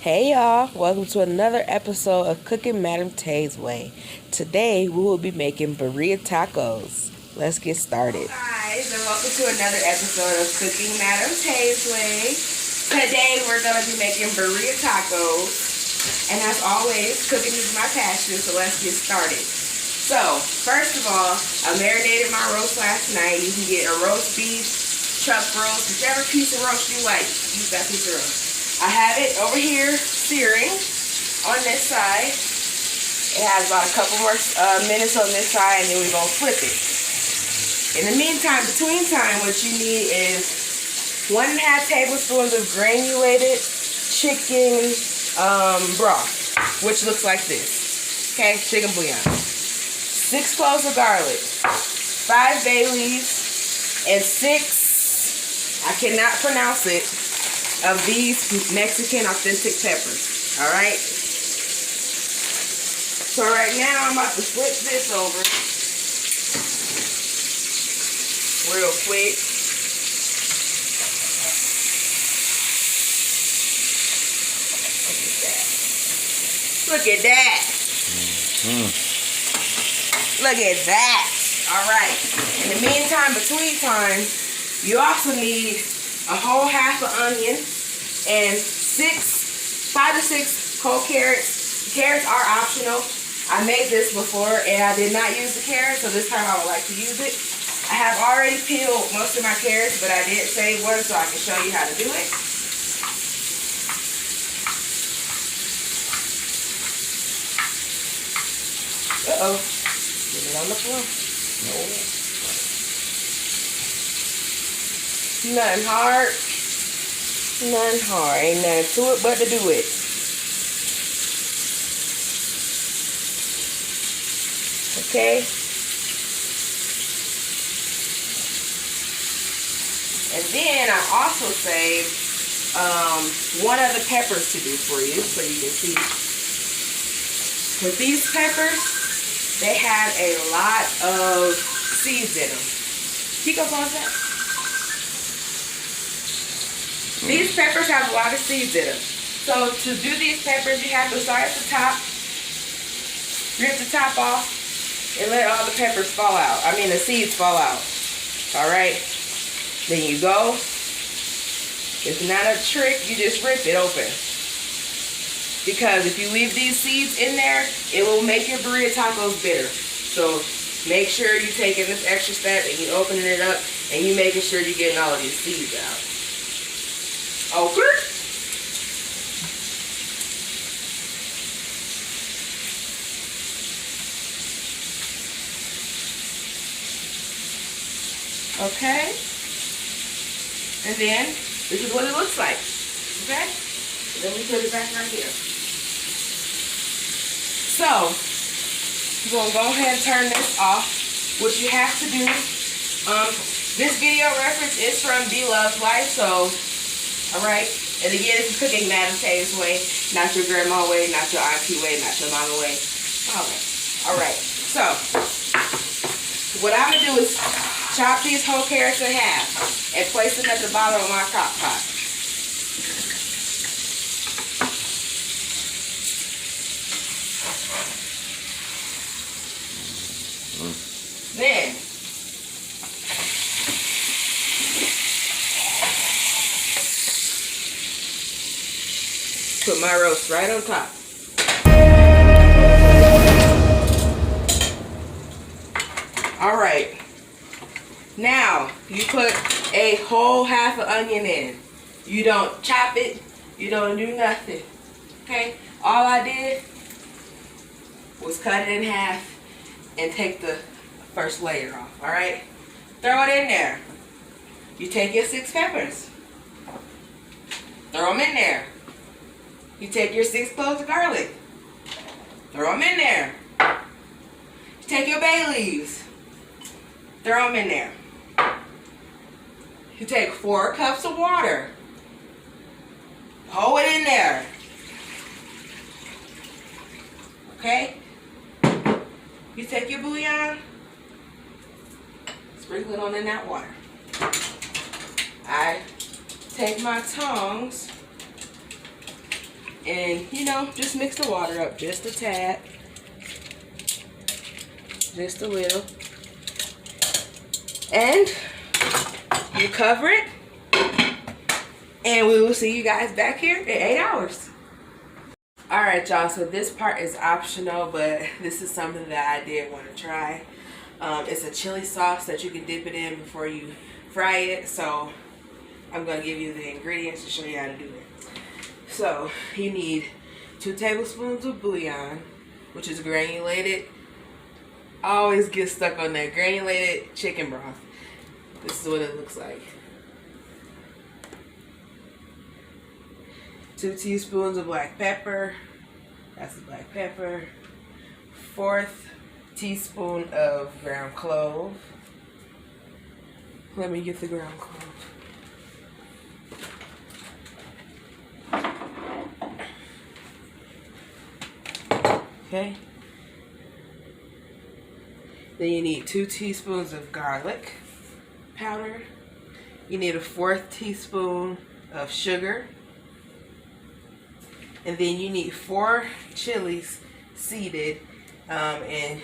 Hey y'all, welcome to another episode of Cooking MadamTaysWay. Today we will be making birria tacos. Let's get started. Hi guys, and welcome to another episode of Cooking MadamTaysWay. Today we're going to be making birria tacos. And as always, cooking is my passion, so let's get started. So, first of all, I marinated my roast last night. You can get a roast beef, chuck roast, whichever piece of roast you like. Use that piece of roast. I have it over here searing on this side. It has about a couple more minutes on this side, and then we're going to flip it. In the meantime, between time, what you need is 1.5 tablespoons of granulated chicken broth, which looks like this. Okay, chicken bouillon. 6 cloves of garlic, 5 bay leaves, and 6, I cannot pronounce it, of these Mexican authentic peppers. Alright? So right now I'm about to flip this over real quick. Look at that. Look at that. Alright. In the meantime, between time, you also need a whole half an onion and 5 to 6 whole carrots. Carrots are optional. I made this before and I did not use the carrots, so this time I would like to use it. I have already peeled most of my carrots, but I did save one so I can show you how to do it. Uh-oh. Get it on the floor. No. Nothing hard. Nothing hard. Ain't nothing to it but to do it. Okay. And then I also saved one of the peppers to do for you so you can see. With these peppers, they have a lot of seeds in them. Pico, pause that. These peppers have a lot of seeds in them. So to do these peppers, you have to start at the top, rip the top off, and let all the peppers fall out. I mean the seeds fall out. Alright? Then you go. It's not a trick, you just rip it open. Because if you leave these seeds in there, it will make your birria tacos bitter. So make sure you're taking this extra step and you're opening it up and you're making sure you're getting all of these seeds out. Okay. Okay. And then this is what it looks like. Okay? And then we put it back right here. So we're gonna go ahead and turn this off. What you have to do, this video reference is from Beloved Life, so alright, and again, it's cooking MadamTaysWay way, not your grandma way, not your auntie way, not your mama way. Alright, so what I'm going to do is chop these whole carrots in half and place them at the bottom of my crock pot. Then put my roast right on top. Alright. Now, you put a whole half an onion in. You don't chop it. You don't do nothing. Okay? All I did was cut it in half and take the first layer off. Alright? Throw it in there. You take your 6 peppers. Throw them in there. You take your 6 cloves of garlic. Throw them in there. You take your bay leaves. Throw them in there. You take 4 cups of water. Pour it in there. Okay? You take your bouillon. Sprinkle it on in that water. I take my tongs And, you know, just mix the water up just a tad. Just a little. And you cover it. And we will see you guys back here in 8 hours. Alright, y'all, so this part is optional, but this is something that I did want to try. It's a chili sauce that you can dip it in before you fry it. So I'm going to give you the ingredients to show you how to do it. So you need 2 tablespoons of bouillon, which is granulated. I always get stuck on that granulated chicken broth. This is what it looks like. 2 teaspoons of black pepper. That's the black pepper. 1/4 teaspoon of ground clove. Let me get the ground clove. Okay. Then you need 2 teaspoons of garlic powder. You need 1/4 teaspoon of sugar. And then you need 4 chilies seeded, and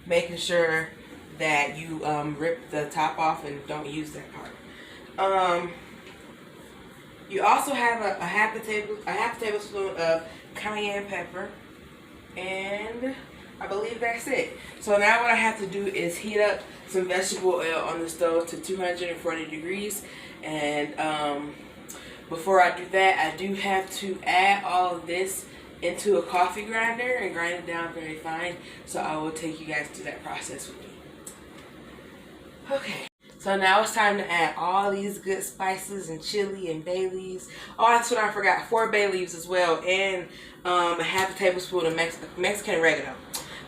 making sure that you rip the top off and don't use that part. You also have a half a tablespoon of cayenne pepper, and I believe that's it. So now what I have to do is heat up some vegetable oil on the stove to 240 degrees, and before I do that, I do have to add all of this into a coffee grinder and grind it down very fine. So I will take you guys through that process with me. Okay, so now it's time to add all these good spices and chili and bay leaves. Oh, that's what I forgot, 4 bay leaves as well, and a half a tablespoon of Mexican oregano.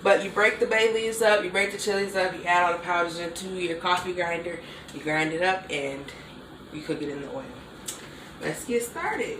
But you break the bay leaves up, you break the chilies up, you add all the powders into your coffee grinder, you grind it up, and you cook it in the oil. Let's get started.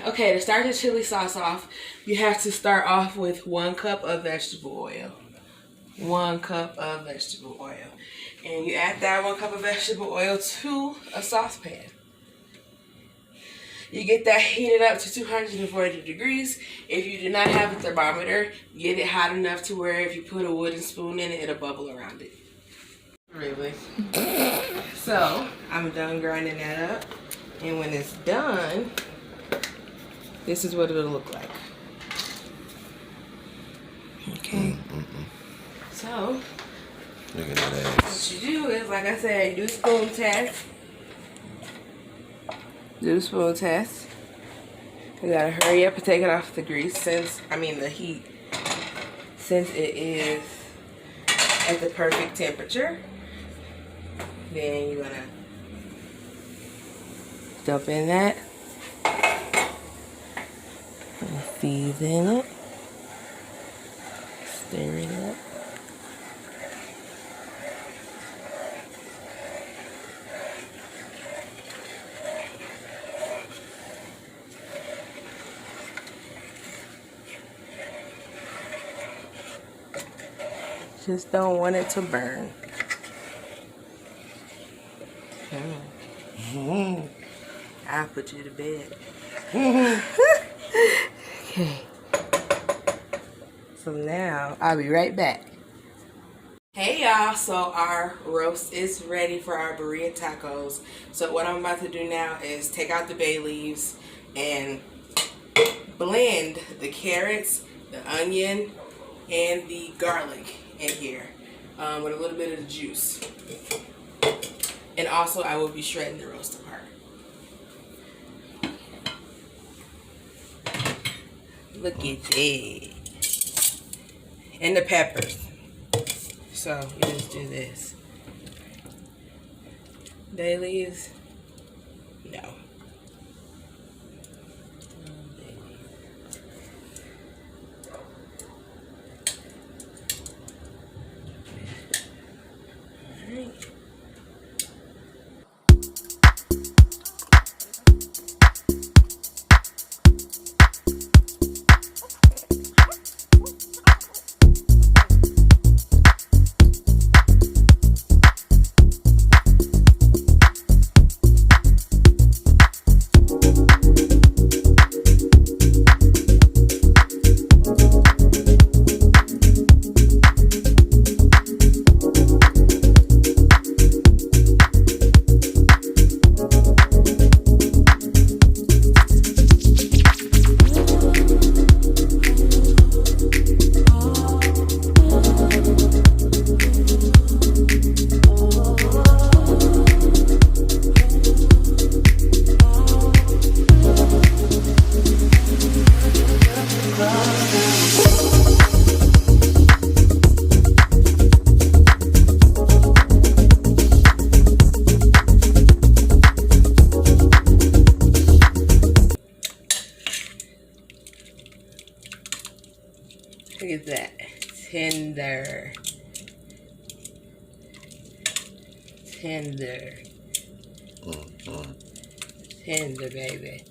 Okay, to start the chili sauce off, you have to start off with 1 cup of vegetable oil. 1 cup of vegetable oil. And you add that 1 cup of vegetable oil to a saucepan. You get that heated up to 240 degrees. If you do not have a thermometer, get it hot enough to where if you put a wooden spoon in it, it'll bubble around it. Really? So, I'm done grinding that up. And when it's done, this is what it'll look like. Okay. So, look at that ass. What you do is, like I said, you do spoon test. Do the spoon test. You gotta hurry up and take it off the grease the heat, since it is at the perfect temperature. Then you're gonna dump in that and season it. Stir it up. Just don't want it to burn. I'll put you to bed. Okay. So now, I'll be right back. Hey y'all, so our roast is ready for our birria tacos. So what I'm about to do now is take out the bay leaves and blend the carrots, the onion, and the garlic in here with a little bit of the juice. And also I will be shredding the roast apart. Look at that. And the peppers. So you just do this. Bay leaves? No. Look at that. Tender. Tender. Tender, baby.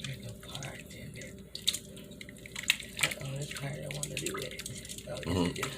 There's no part tender. Oh, this part I want to do with it. Oh, yes, it is.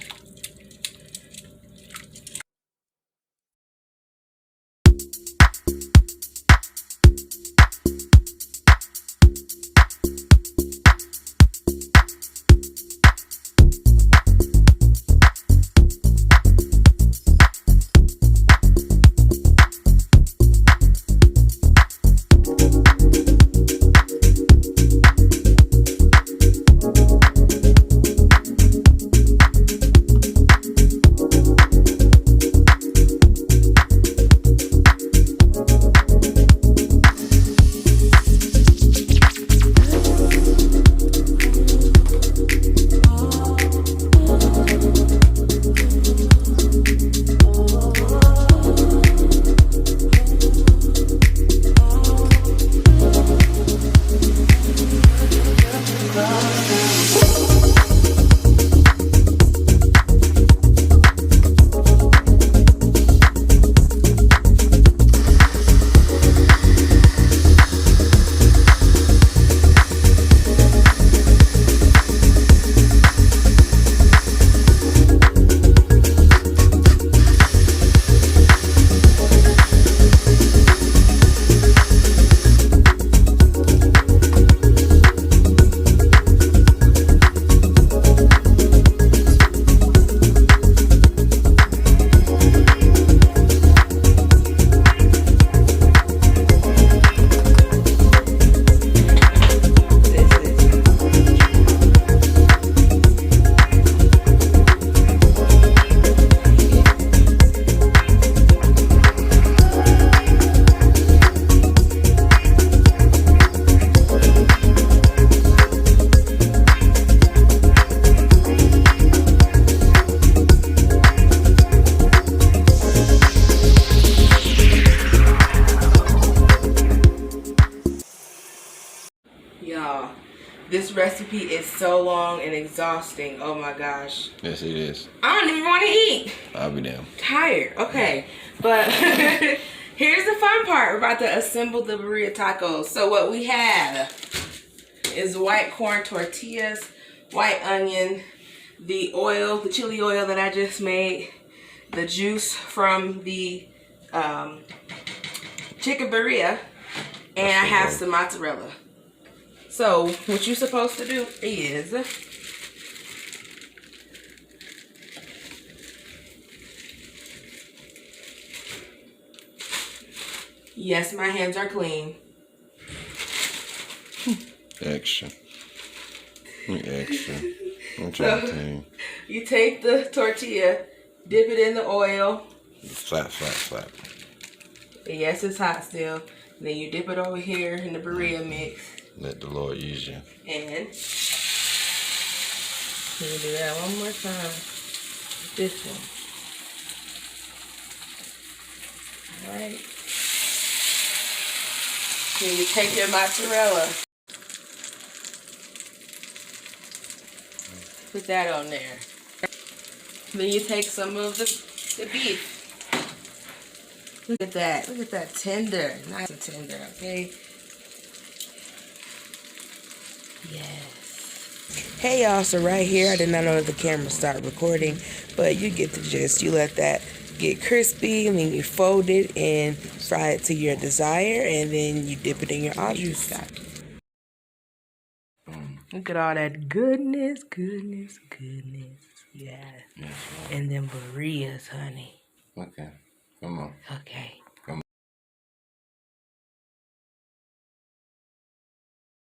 This recipe is so long and exhausting. Oh my gosh. Yes, it is. I don't even want to eat. I'll be down. Tired. Okay. But here's the fun part. We're about to assemble the burrito tacos. So what we have is white corn tortillas, white onion, the oil, the chili oil that I just made, the juice from the chicken birria, and I have some mozzarella. So what you're supposed to do is yes, my hands are clean. Extra. Extra. I'm trying to tell you. You take the tortilla, dip it in the oil. Flat, flat, flat. And yes, it's hot still. Then you dip it over here in the burrito mix. Let the Lord use you. And you can do that one more time. This one. Alright. Then you take your mozzarella. Put that on there. Then you take some of the beef. Look at that. Look at that tender. Nice and tender, okay? Yes. Hey y'all, so right here, I did not know that the camera started recording, but you get the gist. You let that get crispy, and then you fold it and fry it to your desire, and then you dip it in your au jus. Look at all that goodness, goodness, goodness. Yeah. Yes, and then burritos, honey. okay. Come on. Okay.